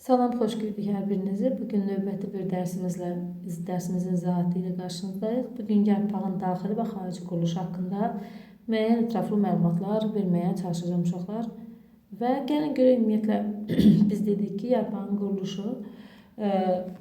Salam, xoş gördük hər birinizi. Bugün növbəti bir dərsimizin izahatı ilə qarşınızdayıq. Bugün yarpağın daxili və xarici quruluşu haqqında müəyyən ətraflı məlumatlar verməyə çalışacağım uşaqlar. Və gəlin görək ümumiyyətlə biz dedik ki, yarpağın quruluşu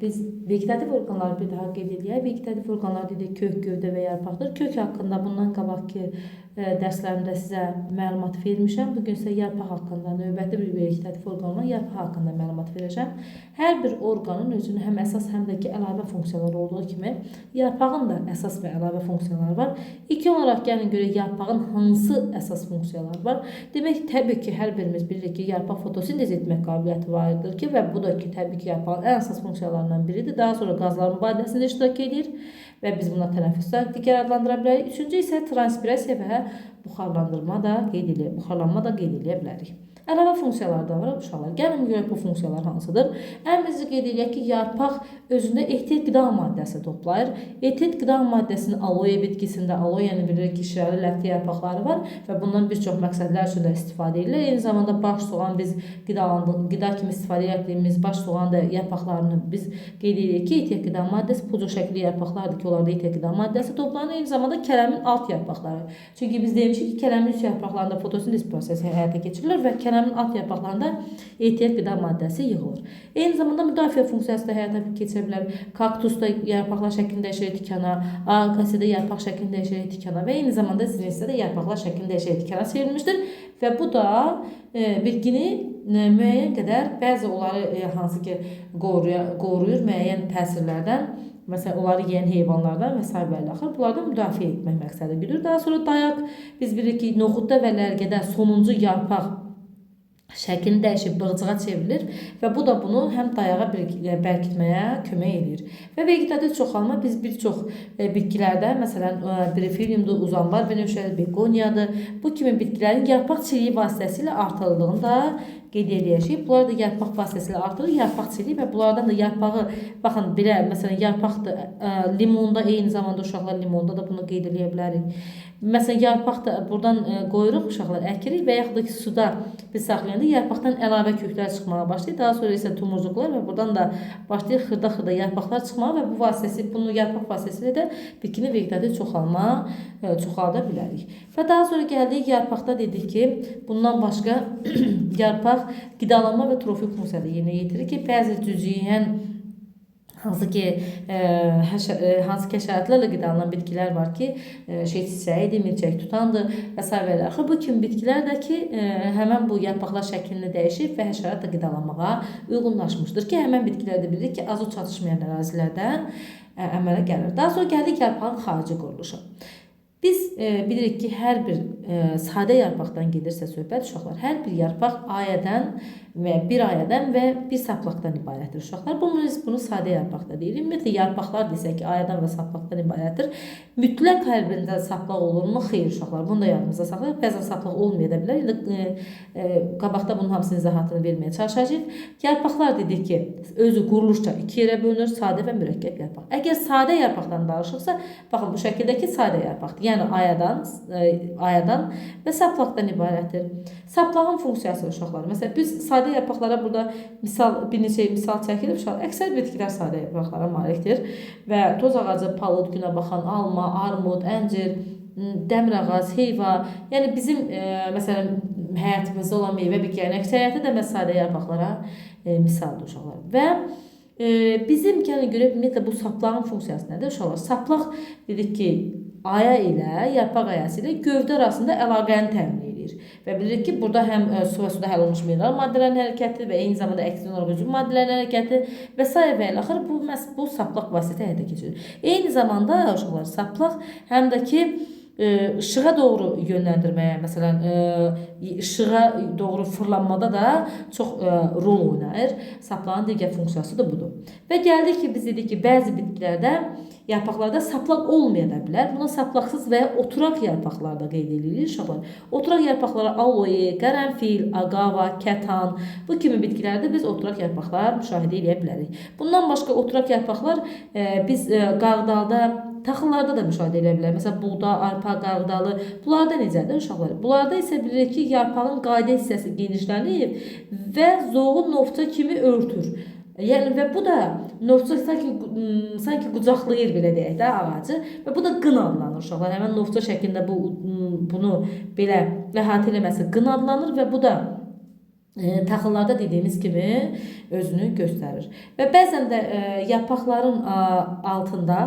biz vegetativ orqanları bir daha qeyd edək. Vegetativ orqanlar dedik kök, gövdə və yarpaqdır. Kök haqqında bundan qabaqki dərslərimdə sizə məlumat vermişəm. Bugün isə yarpaq haqqında, növbəti bir vegetativ orqan olan yarpaq haqqında məlumat verəcəm. Hər bir orqanın özünün həm əsas, həm də ki, əlavə funksiyaları olduğu kimi, yarpağın da əsas və əlavə funksiyaları var. İlk olaraq gəlin görək yarpağın hansı əsas funksiyaları var. Demək, təbii ki, hər birimiz bilirik ki, yarpaq fotosintez etmək qabiliyyəti vardır ki, və bu da ki, təbii ki, yarpağın ən əsas funksiyalarından biridir. Daha sonra qazlar mübadiləsində iştirak edir və biz buna tənəffüsdə digər adlandıra bilərik. Üçüncü isə transpirasiya və buxarlandırma da qeyd edilir, buxarlanma da qeyd edə bilərik. Əlavə funksiyalar da var uşaqlar. Gəlin görək bu funksiyalar hansıdır. Ən birinci qeyd edək ki, yarpaq özündə ehtiyat qida maddəsi toplayır. Ehtiyat qida maddəsinin aloe bitkisində, aloeyanı bilirik ki, şirəli lətli yarpaqları var və bundan bir çox məqsədlər üçün də istifadə edilir. Eyni zamanda baş soğan biz qida kimi istifadə etdiyimiz baş soğan da yarpaqlarını biz qeyd edirik ki, ehtiyat qida maddəsi pucuk şəkilli yarpaqlardır ki, onlarda ehtiyat qida maddəsi toplanır. Eyni zamanda kələmin alt yarpaqları. Çünki biz demişik ki, kələmin üst yarpaqlarında fotosintez prosesi həyata keçirilir və kələmin alt yarpaqlarında ehtiyat qida maddəsi yığılır. Eyni zamanda müdafiə funksiyası da həyata keçirə bilər. Kaktusda yarpaqlar şəklində dəyişərək tikana, akasiyadə yarpaq şəklində dəyişərək tikana və eyni zamanda zinisdə də yarpaqlar şəklində dəyişərək tikana çevrilmişdir. Və bu da bitkini müəyyən qədər, bəzi onları hansı ki qoruyur müəyyən təsirlərdən, məsələn, onları yeyən heyvanlardan və s. bunlardan müdafiə etmək məqsədi güdür. Daha sonra dayaq, biz bilirik ki, noxudda və lərgədə sonuncu yarpaq şəklini dəyişib bığcığa çevrilir və bu da bunu həm dayağa bərkitməyə kömək edir. Və vegetativ çoxalma biz bir çox bitkilərdə, məsələn, brifiliumdur, uzanbar benövşədir, begoniyadır, bu kimi bitkilərin yarpaq çiliyi vasitəsilə artırıldığını da qeyd edəcəyik. Bunlar da yarpaq vasitəsilə artırır, yarpaq çiliyi və bunlardan da yarpağı, baxın, belə, məsələn, yarpaqdır, limonda, eyni zamanda uşaqlar limonda da bunu qeyd edə bilərik. Məsələn, yarpaq da buradan qoyuruq, uşaqlar əkirik və yaxud da ki, suda biz saxlayanda yarpaqdan əlavə köklər çıxmağa başlayır. Daha sonra isə tumurcuqlar və buradan da başlayır xırda-xırda yarpaqlar çıxmağa və bunu yarpaq vasitəsilə də bitkini vegetativ çoxalda bilərik. Və daha sonra gəldik yarpaqda dedik ki, bundan başqa yarpaq qidalanma və trofik funksiyada yerinə yetirir ki, bəzi cüziyən hansı ki həşəratlarla qidalanan bitkilər var ki, çiçəyidir, milçək tutandır və s. Bu kimi bitkilər də ki, həmən bu yarpaqlar şəklini dəyişib və həşəratla qidalanmağa uyğunlaşmışdır ki, həmən bitkilər də bilirik ki, azot çatışmayan ərazilərdən əmələ gəlir. Daha sonra gəldik yarpağın xarici quruluşu. Biz bilirik ki, hər bir sadə yarpaqdan gedirsə söhbət uşaqlar, hər bir yarpaq ayədən və bir ayədən və bir saplaqdan ibarətdir uşaqlar. Bunu sadə yarpaqda deyirik. Ümumiyyətlə, yarpaqlar desək ki, ayədən və saplaqdan ibarətdir. Mütləq hər birində saplaq olurmu? Xeyr uşaqlar. Bunu da yadımızda saxlayaq. Bəzən saplaq olmaya da bilər. Qabaqda bunun hamısının izahatını verməyə çalışacağıq. Yarpaqlar dedik ki, özü quruluşca iki yerə bölünür, sadə və mürəkkəb yarpaq. Əgər sadə yarpaqdan danışıqsa, baxın, bu şəkildəki sadə yarpaqdır. Yəni, ayadan və saplaqdan ibarətdir. Saplağın funksiyası uşaqlar. Məsələn, biz sadə yarpaqlara burada bir neçə misal çəkilir. Əksər bitkilər sadə yarpaqlara malikdir və toz ağacı, palıd, günə baxan, alma, armud, əncir, dəmir ağac, heyva, yəni bizim məsələn həyatımızda olan meyvə bitkilərin əksəriyyəti də sadə yarpaqlara misaldır uşaqlar. Və bizim gəlin görək ümumiyyətlə bu saplağın funksiyası nədir uşaqlar? Saplaq dedik ki, aya ilə, yarpaq ayası ilə gövdə arasında əlaqəni təmin edir. Və bilirik ki, burada həm su və suda həll olmuş mineral maddələrin hərəkəti və eyni zamanda əksin olaraq üzüm maddələrin hərəkəti və s. və axır bu saplaq vasitə həyata keçirir. Eyni zamanda uşaqlar saplaq həm də ki, işığa doğru yönləndirməyə, məsələn, işığa doğru fırlanmada da çox rol oynayır. Saplağın digər funksiyası da budur. Və gəldik ki, biz dedik ki, bəzi bitkilərdə yarpaqlarda saplaq olmaya da bilər. Buna saplaqsız və ya oturaq yarpaqlarda qeyd edilir uşaqlar. Oturaq yarpaqlara aloe, qərənfil, agava, kətan, bu kimi bitkilərdə biz oturaq yarpaqlar müşahidə edə bilərik. Bundan başqa oturaq yarpaqlar biz qağdalda taxıllarda da müşahidə edə bilər. Məsələn, buğda, arpa, qarğıdalı. Bunlarda necədir uşaqlar? Bunlarda isə bilirik ki, yarpağın qayda hissəsi genişlənir və zoğun novça kimi örtür. Yəni və bu da novça sanki qucaqlayır belə deyək də ağacı və bu da qın adlanır uşaqlar. Həmin novça şəklində bunu belə əhatə eləməsi qın adlanır və bu da taxıllarda dediyimiz kimi özünü göstərir. Və bəzən də yarpaqların altında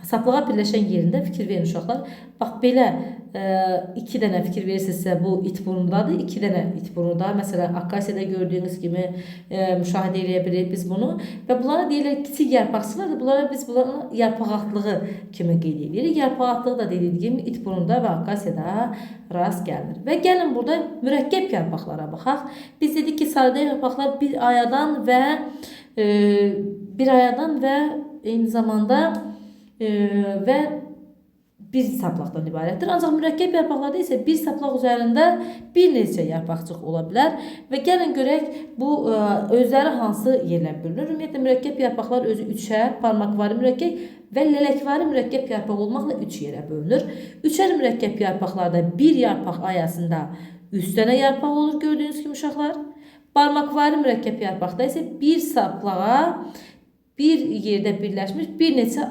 saplığa birləşən yerində fikir verin uşaqlar. Bax belə 2 dənə fikir verirsinizsə bu it burundadır. 2 dənə it burunda. Məsələn, akasiyada gördüyünüz kimi müşahidə edə bilirik biz bunu. Və bunlara deyirlər kiçik yarpaqçılar da biz bunlara yarpaqatlığı kimi qeyd edirik. Yarpaqatlığı da dediğim kimi it burunda və akasiyada rast gəlinir. Və gəlin burada mürəkkəb yarpaqlara baxaq. Biz dedik ki, sarıda yarpaqlar bir ayadan və eyni zamanda və bir saplaqdan ibarətdir. Ancaq mürəkkəb yarpaqlarda isə bir saplaq üzərində bir neçə yarpaqcıq ola bilər. Və gəlin görək bu özləri hansı yerlə bölünür. Ümumiyyətlə mürəkkəb yarpaqlar özü 3-ər, barmaqvari mürəkkəb və lələkvari mürəkkəb yarpaq olmaqla 3 yerə bölünür. 3-ər mürəkkəb yarpaqlarda bir yarpaq ayasında 3 dənə yarpaq olur gördüyünüz kimi uşaqlar. Barmaqvari mürəkkəb yarpaqda isə bir saplağa bir yerdə birləşmiş bir neçə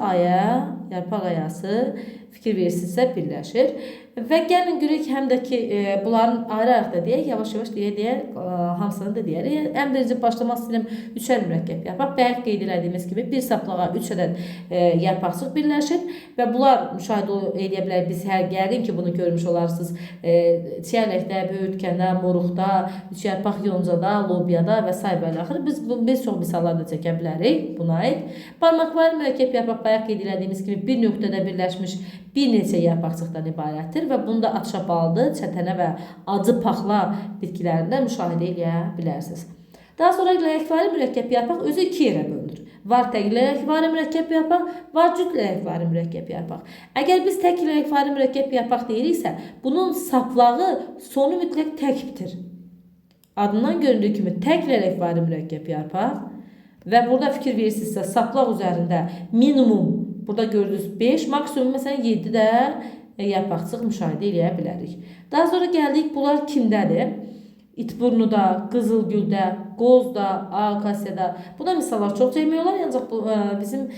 yarpaq ayası fikir verirsinizsə birləşir. Və gəlin görək həm də ki, bunların ayrı-ayrı da deyək, yavaş-yavaş deyək, hamısını da deyərik. Ən birinci başlamaq istəyirəm 3-ər mürəkkəb yarpaq. Bayaq qeyd etdiyimiz kimi bir saplağa 3 ədəd yarpaqcıq birləşir və bunlar müşahidə edə bilər. Biz hər yəqin ki, bunu görmüş olarsınız. Çiyələkdə, böyürtkəndə, moruqda, 3 yarpaq yoncada, lobyada və s. axır. Biz çox misallar da çəkə bilərik buna aid. Barmaqvari mürəkkəb yarpaq bayaq qeyd etdiyimiz kimi bir nöqtədə birləşmiş bir neçə yarpaqcıqdan ibarətdir və bunda atşabaldı, çətənə və acı paxla bitkilərində müşahidə edə bilərsiniz. Daha sonra lələkvari mürəkkəb yarpaq özü 2 yerə bölünür. Var tək lələkvari mürəkkəb yarpaq, var cüt lələkvari mürəkkəb yarpaq. Əgər biz tək lələkvari mürəkkəb yarpaq deyiriksə, bunun saplağı sonu mütləq tək bitir. Adından göründüyü kimi tək lələkvari mürəkkəb yarpaq və burada fikir verirsinizsə saplaq üzərində minimum burada gördünüz 5, maksimum məsələn 7 də yarpaqcıq müşahidə edə bilərik. Daha sonra gəldik bunlar kimdədir? İtburnuda, qızılgüldə, qozda, akasiyada. Buna misallar çox çəkmək olar, ancaq bizim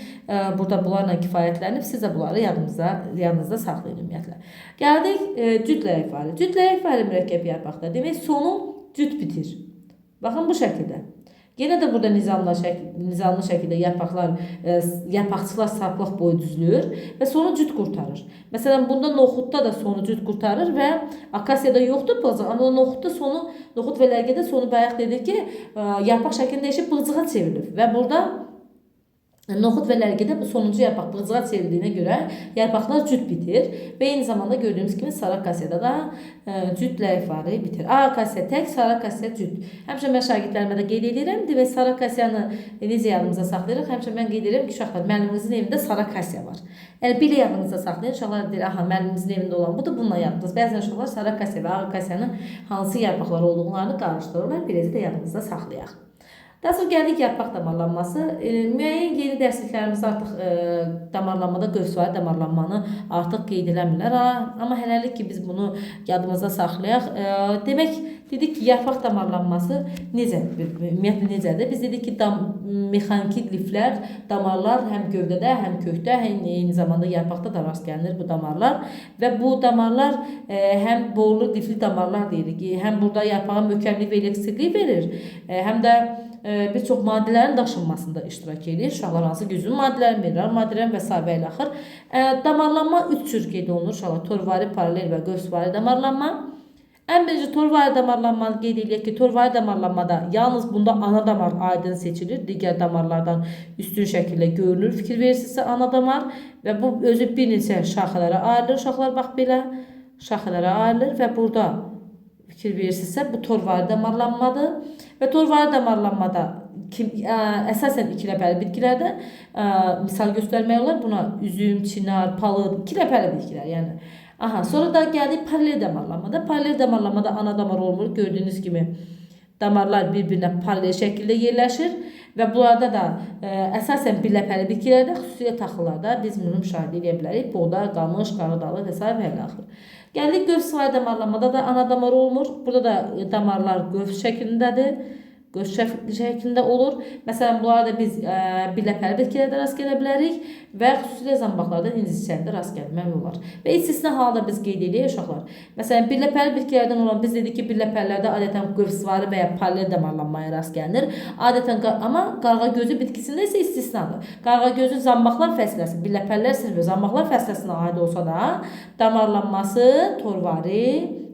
burada bunlarla kifayətlənib siz də bunları yadınızda saxlayın ümumiyyətlə. Gəldik cüt lələkvari. Cüt lələkvari mürəkkəb yarpaqda. Demək sonu cüt bitir. Baxın bu şəkildə. Yenə də burada nizamlı şəkildə yarpaqçıqlar saplaq boyu düzülür və sonu cüt qurtarır. Məsələn, bunda noxudda da sonu cüt qurtarır və akasiyada yoxdur bılcıq, amma noxud və lərgədə sonu bayaq dedik ki, yarpaq şəklində dəyişib bılcığa çevrilir və burada noxud və lərgədə bu sonuncu yarpaq bılcığa çevrildiyinə görə yarpaqlar cüt bitir və eyni zamanda gördüyümüz kimi sarı akasiyada da cüt lələkvari bitir. A akasiya tək, sarı akasiya cüt. Həmişə mən şagirdlərimə də qeyd edirəm və sarı akasiyanı necə yadımıza saxlayırıq? Həmişə mən qeyd edirəm ki, uşaqlar müəlliminizin evində sarı akasiya var. Yəni belə yadınızda saxlayın. Uşaqlar deyir, aha müəlliminizin evində olan budur, bununla yadınız. Bəzən uşaqlar sarı akasiya və ağ akasiyanın hansı yarpaqlar olduğunu qarışdırırlar. Birəcə də yadınızda saxlayaq. Daha sonra gəldik yarpaq damarlanması. Müəyyən yeni dərsliklərimiz artıq damarlanmada qövsvari damarlanmanı artıq qeyd eləmirlər. Amma hələlik ki biz bunu yadımıza saxlayaq. Demək dedik ki yarpaq damarlanması ümumiyyətlə necədir? Biz dedik ki mexaniki liflər, damarlar həm gövdədə, həm kökdə, eyni zamanda yarpaqda da rast gəlinir bu damarlar və bu damarlar həm borlu lifli damarlar deyirik. Həm burada yarpağa möhkəmlik və elektriklik verir, həm də bir çox maddələrin daşınmasında iştirak edir. Uşaqlar hansı güclü maddələrin, mineral maddələrin və s. və axır. Damarlanma 3 cür qeyd olunur uşaqlar. Torvari, paralel və qövsvari damarlanma. Ən birinci torvari damarlanmanı qeyd edək ki, torvari damarlanmada yalnız bunda ana damar aydın seçilir. Digər damarlardan üstün şəkildə görülür. Fikir verirsinizsə ana damar və bu özü bir neçə şaxələrə ayrılır. Uşaqlar bax belə şaxələrə ayrılır və burada fikir verirsinizsə bu torvari damarlanmadır. Və torvari damarlanmada əsasən ikiləpəli bitkilərdə misal göstərmək olar. Buna üzüm, çinar, palıd, ikiləpəli bitkilər. Yəni. Sonra da gəldik paralel damarlanmada. Paralel damarlanmada ana damar olmur. Gördüyünüz kimi Damarlar bir-birinə paralel şəkildə yerləşir və bunlarda da əsasən birləpəli bitkilərdə, xüsusilə taxıllarda biz bunu müşahidə edə bilərik. Buğda, qamış, qarıdalı və s. və ilə axır. Gəldik qövs sıvayı damarlanmada da ana damar olmur. Burada da damarlar qövs şəklindədir. Qövs şəklində olur. Məsələn, bunlarda biz birləpəli bitkilərdə rast gələ bilərik və xüsusilə zambaqlarda inciklərdə rast gəlmək olar. Və istisna halda biz qeyd edirik uşaqlar. Məsələn, birləpəli bitkilərdən olan biz dedik ki, birləpəlilərdə adətən qövs sıvarı və ya paralel damarlanmaya rast gəlinir. Adətən amma qarğa gözü bitkisində isə istisnadır. Qarğa gözü zambaqlar fəsləsi, birləpəlilər sırf zambaqlar fəsləsinə aid olsa da damarlanması torvari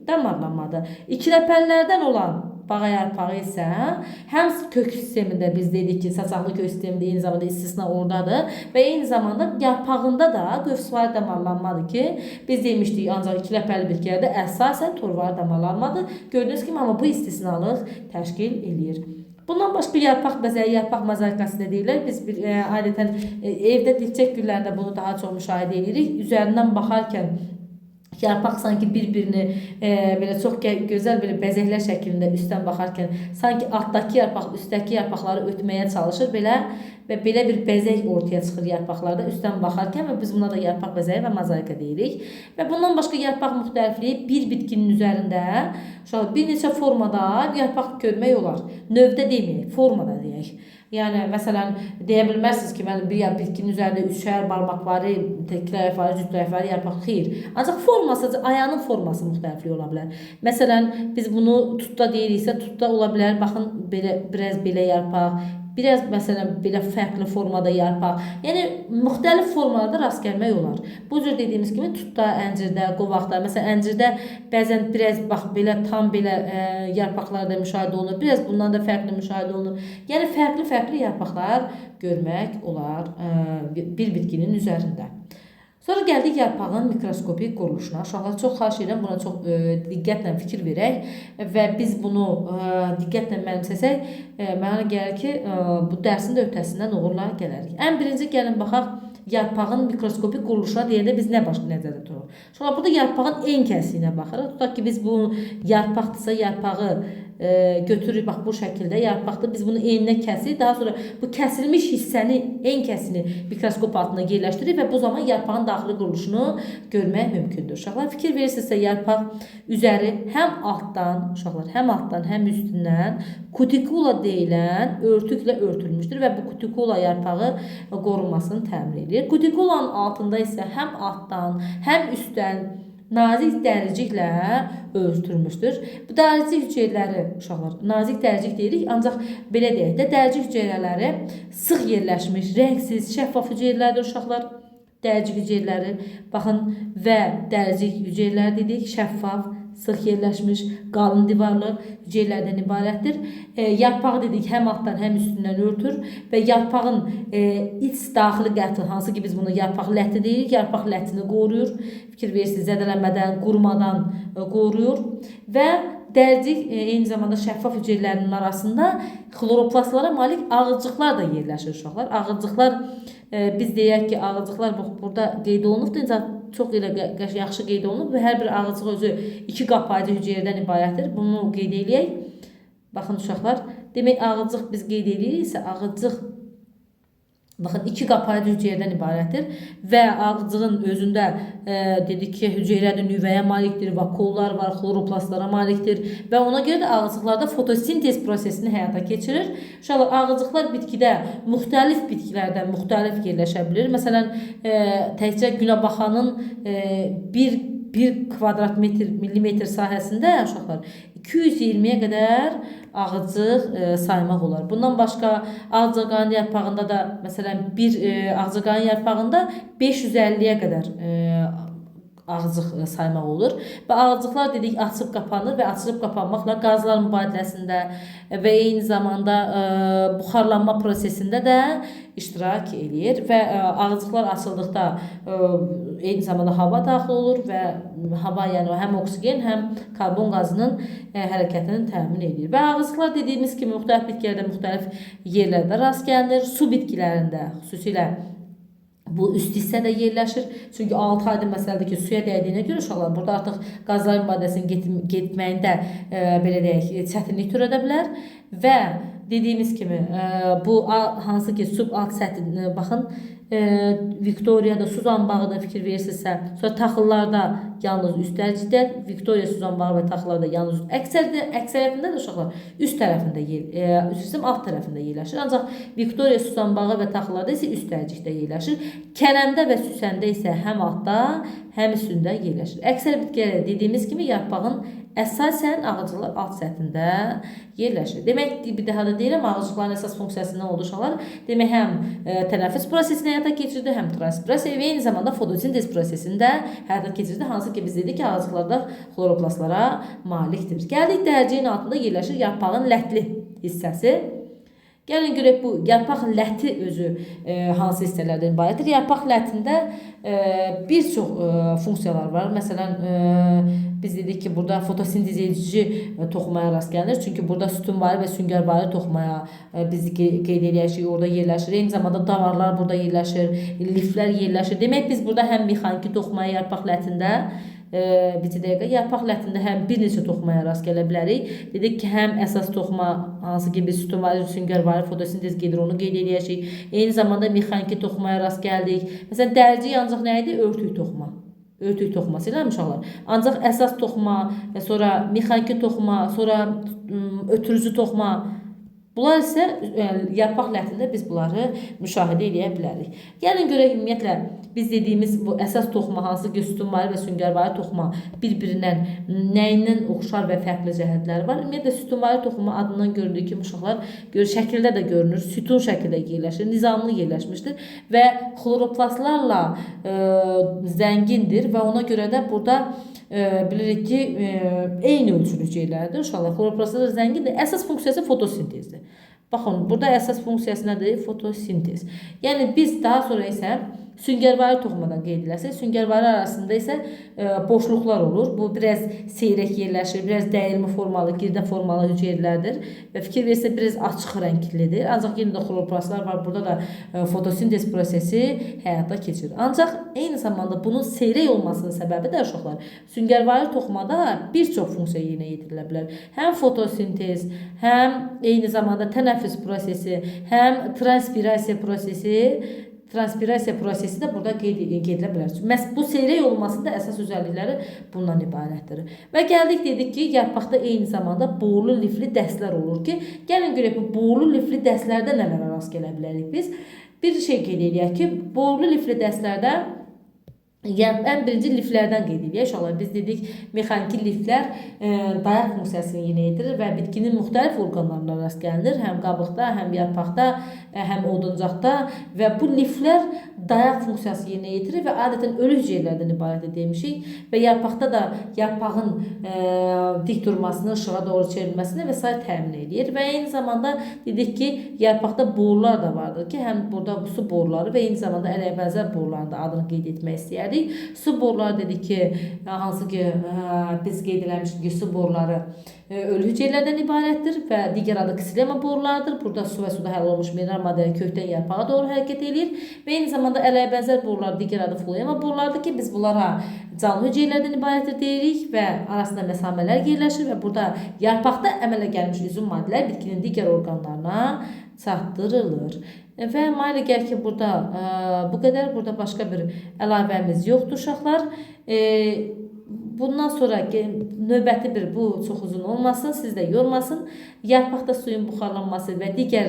damarlanmadır. İkiləpəlilərdən olan bağa yarpağı isə həm kök sistemində biz dedik ki, saçaqlı kök sistemində eyni zamanda istisna oradadır və eyni zamanda yarpağında da qövs sıvarı damarlanmadır ki, biz demişdik ancaq ikiləpəli bitkilərdə əsasən torvari damarlanmadır. Gördüyünüz kimi amma bu istisnalıq təşkil eləyir. Bundan başqa yarpaq bəzəyi, yarpaq mozaikası da deyirlər. Biz adətən evdə dilçək güllərdə bunu daha çox müşahidə edirik. Üzərindən baxarkən yarpaq sanki bir-birini belə çox gözəl belə bəzəklər şəklində üstdən baxarkən sanki altdakı yarpaq üstdəki yarpaqları ötməyə çalışır belə və belə bir bəzək ortaya çıxır yarpaqlarda üstdən baxarkən və biz buna da yarpaq bəzəyi və mozaika deyirik. Və bundan başqa yarpaq müxtəlifliyi bir bitkinin üzərində bir neçə formada yarpaq görmək olar. Növdə deməyək, formada deyək. Yəni, məsələn, deyə bilmərsiniz ki, mən bir bitkinin üzərində üçər barmaqları, təklərəfləri, cütlərəfləri yarpaq xeyir. Ancaq forması, ayağının forması müxtəlifliyi ola bilər. Məsələn, biz bunu tutda deyiriksə, tutda ola bilər, baxın, biraz belə yarpaq, biraz məsələn belə fərqli formada yarpaq. Yəni müxtəlif formalarda rast gəlmək olar. Bu cür dediyimiz kimi tutda, əncirdə, qovaqda, məsələn əncirdə bəzən biraz bax belə tam belə yarpaqlarda müşahidə olunur. Biraz bundan da fərqli müşahidə olunur. Yəni fərqli yarpaqlar görmək olar bir bitkinin üzərində. Sonra gəldik yarpağın mikroskopik quruluşuna. Uşaqlar çox xahiş edirəm buna çox diqqətlə fikir verək və biz bunu diqqətlə mənimsəsək, mənə gəlir ki, bu dərsin də öhdəsindən uğurla gələrik. Ən birinci gəlin baxaq yarpağın mikroskopik quruluşuna deyəndə biz nə başqa nəzərdə tuturuq? Sonra burada yarpağın en kəsliyinə baxırıq. Tutaq ki, biz bu yarpaqdırsa yarpağı götürürük bax bu şəkildə yarpaqda biz bunu eninə kəsirik. Daha sonra bu kəsilmiş hissəni en kəsini mikroskop altına yerləşdiririk və bu zaman yarpağın daxili quruluşunu görmək mümkündür. Uşaqlar fikir verirsinizsə yarpaq üzəri həm altdan uşaqlar həm altdan həm üstündən kutikula deyilən örtüklə örtülmüşdür və bu kutikula yarpağı qorunmasını təmin edir. Kutikulanın altında isə həm altdan həm üstdən nazik dəriciklə örtülmüşdür. Bu dəricik hüceyrələri uşaqlar nazik dəricik deyirik, ancaq belə deyək də dəricik hüceyrələri sıx yerləşmiş, rəngsiz, şəffaf hüceyrələrdir uşaqlar. Dəricik hüceyrələri baxın və dəricik hüceyrələr dedik, şəffaf, sıx yerləşmiş, qalın divarlı hüceyrələrdən ibarətdir. Yarpağı dedik həm altdan həm üstündən örtür və yarpağın iç daxili qəti, hansı ki biz bunu yarpaq ləti deyirik, yarpaq lətini qoruyur. Fikir verirsiniz, zədələnmədən, qurumadan qoruyur və dəricik eyni zamanda şəffaf hüceyrələrinin arasında xloroplastlara malik ağızcıqlar da yerləşir uşaqlar. Ağızcıqlar biz deyək ki, ağızcıqlar burada qeyd olunubdur, çox yaxşı qeyd olunub və hər bir ağızcıq özü 2 qapayıcı hüceyrədən ibarətdir. Bunu qeyd eləyək. Baxın uşaqlar, demək ağızcıq biz qeyd eləyiriksə, ağızcıq baxın 2 qapayıcı hüceyrədən ibarətdir və ağızcığın özündə dedik ki, hüceyrədə nüvəyə malikdir, vakullar var, xloroplastlara malikdir və ona görə də ağızcıqlarda fotosintez prosesini həyata keçirir. Uşaqlar, ağızcıqlar bitkidə müxtəlif bitkilərdən müxtəlif yerləşə bilir. Məsələn, təkcə günəbaxanın 1 kvadrat millimetr sahəsində uşaqlar 220-yə qədər ağızcıq saymaq olar. Bundan başqa ağızcığın yarpağında da məsələn bir ağızcığın yarpağında 550-yə qədər ağızcıq saymaq olur. Və ağızcıqlar dedik açıb qapanır və açılıb qapanmaqla qazlar mübadiləsində və eyni zamanda buxarlanma prosesində də iştirak eləyir və ağızcıqlar açıldıqda eyni zamanda hava daxil olur və hava yəni həm oksigen həm karbon qazının hərəkətini təmin edir. Və ağızcıqlar dediyimiz kimi müxtəlif bitkilərdə müxtəlif yerlərdə rast gəlinir. Su bitkilərində xüsusilə Bu üst hissədə yerləşir. Çünki 6 aydın məsələdir ki, suya dəydiyinə görə uşaqlar burada artıq qazların maddəsinin getməyində belə deyək, çətinlik törədə bilər və dediyimiz kimi bu hansı ki subalt səthi baxın Viktoriyada su zanbağıda fikir verirsinizsə, sonra taxıllarda yalnız üstlərcikdə, Viktoriya su zanbağı və taxıllarda yalnız əksəriyyətində də uşaqlar üst tərəfində alt tərəfində yerləşir. Ancaq Viktoriya su zanbağı və taxıllarda isə üstlərcikdə yerləşir. Kələmdə və süsəndə isə həm altda, həm üstündə yerləşir. Əksər bitkilərdə dediyimiz kimi yarpağın əsasən ağaclıqlar alt səthində yerləşir. Demək, bir daha da deyirəm, ağaclıqların əsas funksiyası nə oldu uşaqlar? Demək, həm tənəffüs prosesini həyata keçirdi, həm transpirasiya və eyni zamanda fotosintez prosesini də həyata keçirdi. Hansı ki, biz dedik ki, ağaclıqlarda xloroplastlara malikdir. Gəldik, dərciyin altında yerləşir yarpağın lətli hissəsi. Gəlin görək bu yarpaq ləti özü hansı hissələrdən ibarətdir. Yarpaq lətində bir çox funksiyalar var. Məsələn, biz dedik ki, burada fotosintez edici toxumaya rast gəlinir. Çünki burada sütunvari və süngərvari toxumaya biz qeyd edəcəyik, orada yerləşir. Eyni zamanda davarlar burada yerləşir, liflər yerləşir. Demək, biz burada həm mexaniki toxumaya yarpaq lətində yarpaq lətində həm bir neçə toxumaya rast gələ bilərik. Dedik ki, həm əsas toxuma hansı ki biz sütunvari, süngərvari fotosintez gedir, onu qeyd edəcəyik. Eyni zamanda mexaniki toxumaya rast gəldik. Məsələn, dərci ancaq nə idi? Örtük toxuma. Örtük toxuması ilə uşaqlar. Ancaq əsas toxuma, sonra mexaniki toxuma, sonra ötürücü toxuma. Bunlar isə yarpaq lətində biz bunları müşahidə edə bilərik. Gəlin görək ümumiyyətlə biz dediyimiz bu əsas toxuma hansı ki sütunvari və süngərvari toxuma bir-birindən nəyindən oxşar və fərqli cəhətləri var. Ümumiyyətlə sütunvari toxuma adından görüldüyü kimi uşaqlar şəkildə də görünür, sütun şəkildə yerləşir, nizamlı yerləşmişdir və xloroplastlarla zəngindir və ona görə də burada bilirik ki, eyni ölçülük yerlərdir. Uşaqlar xloroplastlar zəngindir. Əsas funksiyası fotosintezdir. Baxın, burada əsas funksiyası nədir? Fotosintez. Yəni biz daha sonra isə süngərvari toxumadan qeyd edilərsək, süngərvari arasında isə boşluqlar olur. Bu biraz seyrək yerləşir, biraz dəyirmi formalı, girdə formalı hüceyrələrdir və fikir versə biraz açıq rənglidir. Ancaq yenə də xloroplastlar var. Burada da fotosintez prosesi həyata keçirir. Ancaq eyni zamanda bunun seyrək olmasının səbəbi də uşaqlar, süngərvari toxumada bir çox funksiya yerinə yetirilə bilər. Həm fotosintez, həm eyni zamanda tənəffüs prosesi, həm transpirasiya prosesi də burada qeyd edilə bilər. Məhz bu seyrək olmasında əsas özəllikləri bundan ibarətdir. Və gəldik, dedik ki, yarpaqda eyni zamanda boğulu lifli dəstlər olur ki, gəlin görək bu boğulu lifli dəstlərdə nələrə rast gələ bilərik biz. Bir şey qeyd edək ki, boğulu lifli dəstlərdə ən birinci liflərdən qeyd edək. İnşallah biz dedik, mexaniki liflər dayaq funksiyasını yerinə yetirir və bitkinin müxtəlif orqanlarına rast gəlinir. Həm qabıqda, həm yarpaqda, həm oduncaqda və bu liflər dayaq funksiyası yerinə yetirir və adətən ölü hüceyrələrdən ibarət demişik və yarpaqda da yarpağın dik durmasını, işığa doğru çevrilməsini və s. təmin edir və eyni zamanda dedik ki, yarpaqda borular da vardır ki, həm burada su boruları və eyni zamanda ələyə bənzər boruların da adını qeyd etmək istəyir. Su boruları dedik ki, hansı ki biz qeyd eləmişdik ki, su boruları ölü hüceyrələrdən ibarətdir və digər adı ksilema borulardır. Burada su və suda həll olmuş mineral maddələr kökdən yarpağa doğru hərəkət edir və eyni zamanda ələyə bənzər borular digər adı floema borulardır ki, biz bunlara canlı hüceyrələrdən ibarətdir deyirik və arasında məsamələr yerləşir və burada yarpaqda əmələ gəlmiş üzüm maddələr bitkinin digər orqanlarına çatdırılır. Və mənə gəlir ki, burada bu qədər. Burada başqa bir əlavəmiz yoxdur uşaqlar. Bundan sonra növbəti bir bu çox uzun olmasın, siz də yormasın. Yarpaqda suyun buxarlanması və digər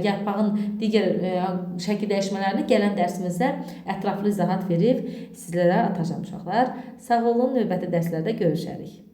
yarpağın digər şəkil dəyişmələrini gələn dərsimizdə ətraflı izahat verib sizlərə atacağım uşaqlar. Sağ olun, növbəti dərslərdə görüşərik.